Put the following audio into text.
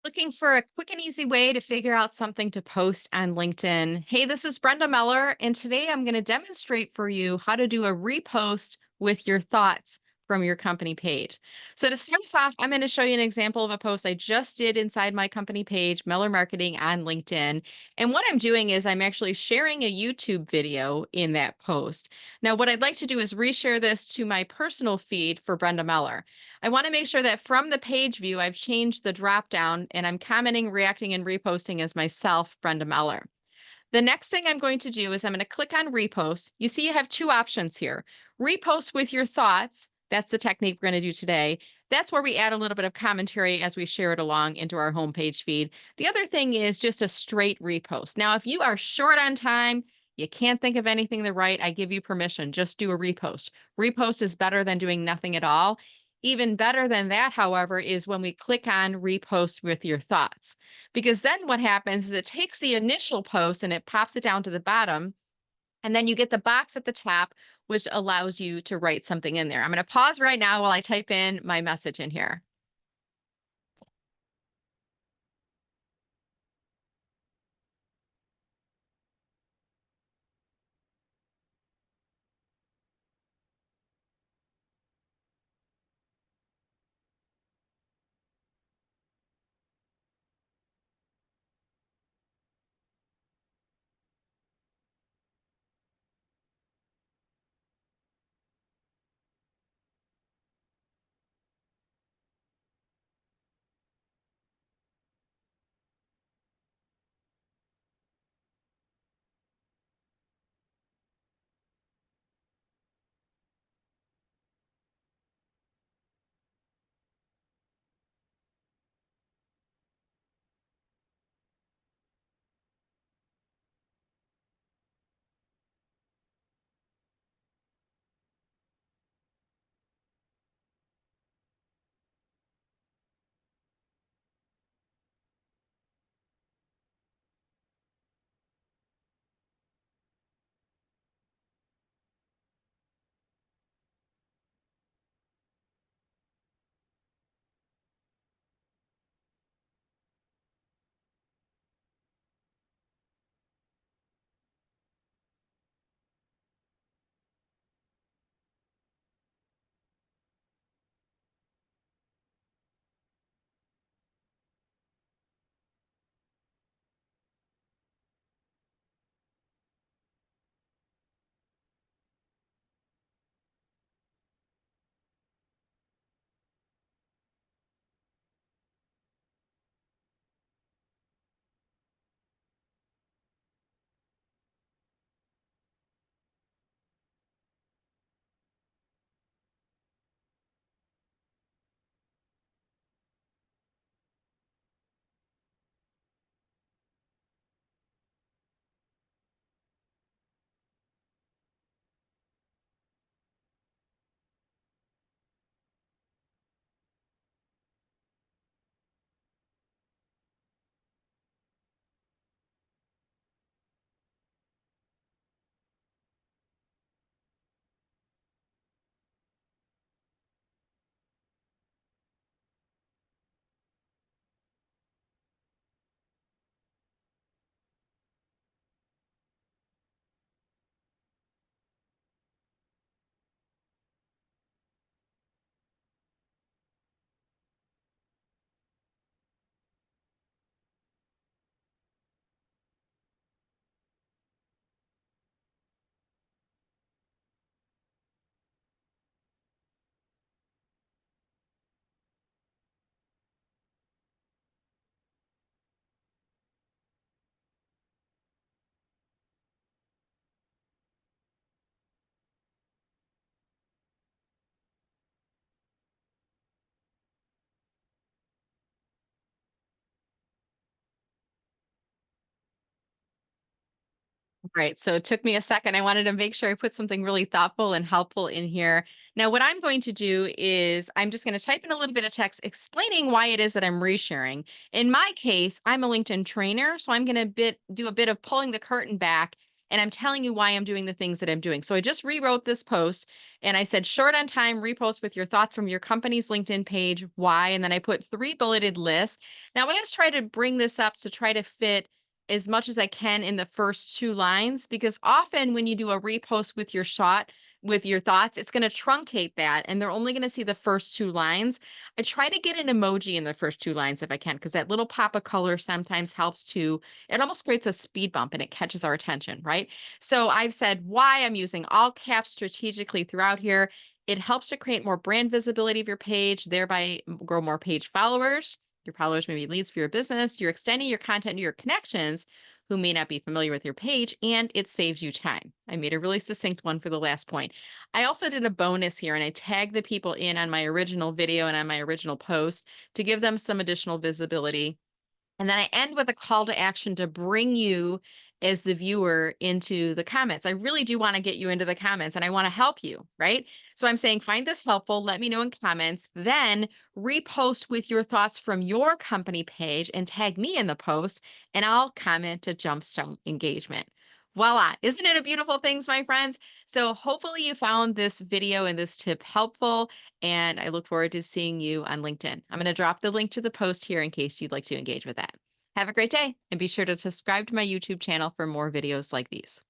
Looking for a quick and easy way to figure out something to post on LinkedIn. Hey, this is Brenda Meller, and today I'm going to demonstrate for you how to do a repost with your thoughts from your company page. So, to start us off, I'm going to show you an example of a post I just did inside my company page, Meller Marketing on LinkedIn. And what I'm doing is I'm actually sharing a YouTube video in that post. Now, what I'd like to do is reshare this to my personal feed for Brenda Meller. I want to make sure that from the page view, I've changed the drop down and I'm commenting, reacting, and reposting as myself, Brenda Meller. The next thing I'm going to do is I'm going to click on repost. You see, you have two options here: repost with your thoughts. That's the technique we're going to do today. That's where we add a little bit of commentary as we share it along into our homepage feed. The other thing is just a straight repost. Now, if you are short on time, you can't think of anything to write, I give you permission. Just do a repost. Repost is better than doing nothing at all. Even better than that, however, is when we click on repost with your thoughts. Because then what happens is it takes the initial post and it pops it down to the bottom. And then you get the box at the top, which allows you to write something in there. I'm going to pause right now while I type in my message in here. Right. So it took me a second. I wanted to make sure I put something really thoughtful and helpful in here. Now, what I'm going to do is I'm just going to type in a little bit of text explaining why it is that I'm resharing. In my case, I'm a LinkedIn trainer, so I'm going to do a bit of pulling the curtain back And I'm telling you why I'm doing the things that I'm doing. So I just rewrote this post and I said, short on time, repost with your thoughts from your company's LinkedIn page. Why? And then I put 3 bulleted lists. Now I'm going to try to bring this up to try to fit as much as I can in the first 2 lines, because often when you do a repost with your shot, with your thoughts, it's going to truncate that and they're only going to see the first 2 lines. I try to get an emoji in the first 2 lines if I can, because that little pop of color sometimes helps to, it almost creates a speed bump and it catches our attention, right? So I've said why I'm using all caps strategically throughout here. It helps to create more brand visibility of your page, thereby grow more page followers. Your followers may be leads for your business. You're extending your content to your connections who may not be familiar with your page, and it saves you time. I made a really succinct one for the last point. I also did a bonus here and I tagged the people in on my original video and on my original post to give them some additional visibility. And then I end with a call to action to bring you as the viewer into the comments. I really do want to get you into the comments and I want to help you, right? So I'm saying find this helpful, let me know in comments, then repost with your thoughts from your company page and tag me in the post and I'll comment to jumpstart engagement. Voila. Isn't it a beautiful things, my friends? So hopefully you found this video and this tip helpful, and I look forward to seeing you on LinkedIn. I'm going to drop the link to the post here in case you'd like to engage with that. Have a great day and be sure to subscribe to my YouTube channel for more videos like these.